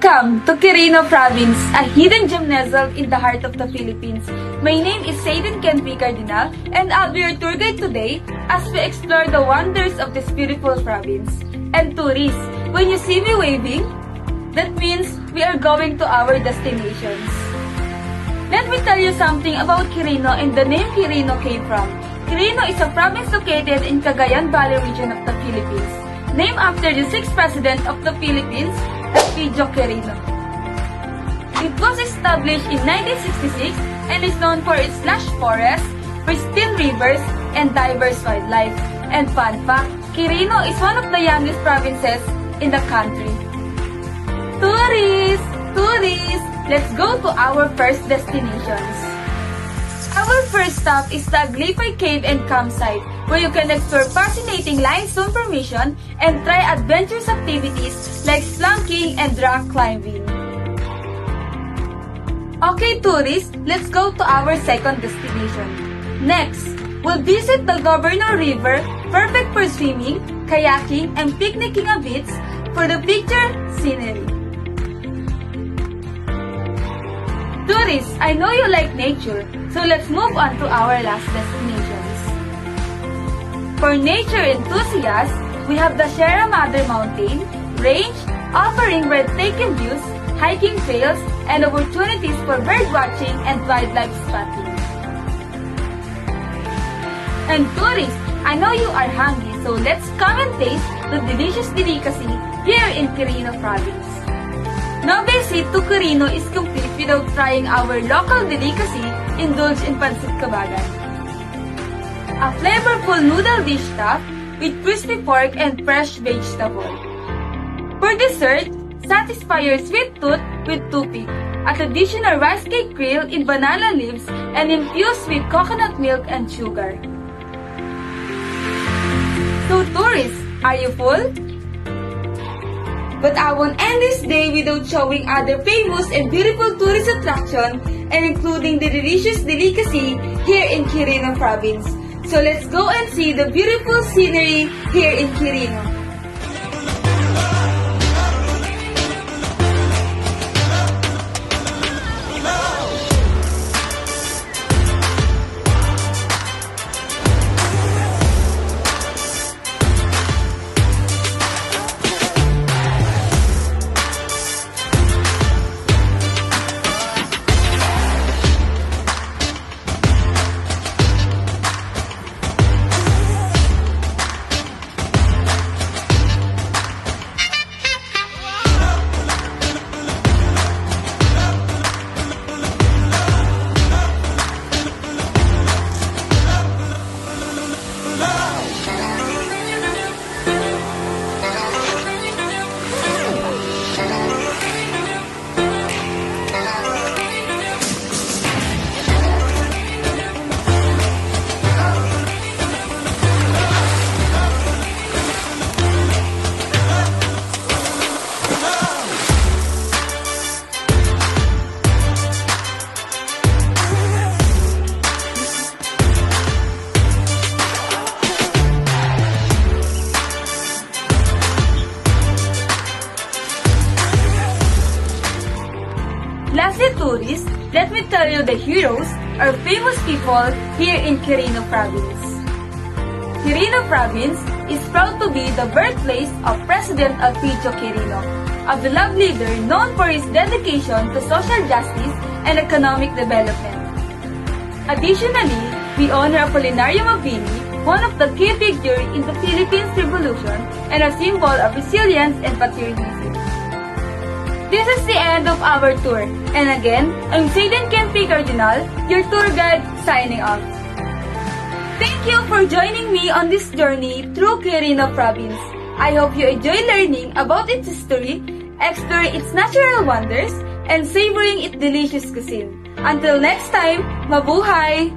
Welcome to Quirino Province, a hidden gem nestled in the heart of the Philippines. My name is Satan Kenpi Cardinal, and I'll be your tour guide today as we explore the wonders of this beautiful province. And tourists, when you see me waving, that means we are going to our destinations. Let me tell you something about Quirino and the name Quirino came from. Quirino is a province located in Cagayan Valley region of the Philippines, named after the 6th President of the Philippines, Elpidio Quirino. It was established in 1966 and is known for its lush forests, pristine rivers, and diverse wildlife. And fun fact, Quirino is one of the youngest provinces in the country. Tourists, let's go to our first destinations. Our first stop is the Aglipay Cave and Campsite, where you can explore fascinating limestone formation and try adventurous activities like slunking and rock climbing. Okay tourists, let's go to our second destination. Next, we'll visit the Governor River, perfect for swimming, kayaking, and picnicking a bit for the picture scenery. Tourists, I know you like nature, so let's move on to our last destinations. For nature enthusiasts, we have the Sierra Madre Mountain Range, offering breathtaking views, hiking trails, and opportunities for bird watching and wildlife spotting. And tourists, I know you are hungry, so let's come and taste the delicious delicacy here in Quirino Province. No visit to Quirino is complete without trying our local delicacy, indulge in Pancit Kabagan. A flavorful noodle dish topped with crispy pork and fresh vegetable. For dessert, satisfy your sweet tooth with tupig, a traditional rice cake grilled in banana leaves and infused with coconut milk and sugar. So tourists, are you full? But I won't end this day without showing other famous and beautiful tourist attractions and including the delicious delicacy here in Quirino Province. So let's go and see the beautiful scenery here in Quirino. Lastly, tourists, let me tell you the heroes or famous people here in Quirino Province. Quirino Province is proud to be the birthplace of President Elpidio Quirino, a beloved leader known for his dedication to social justice and economic development. Additionally, we honor Apolinario Mabini, one of the key figures in the Philippines Revolution and a symbol of resilience and patriotism. This is the end of our tour. And again, I'm Satan Kenpi Cardinal, your tour guide, signing off. Thank you for joining me on this journey through Quirino Province. I hope you enjoy learning about its history, exploring its natural wonders, and savoring its delicious cuisine. Until next time, mabuhay!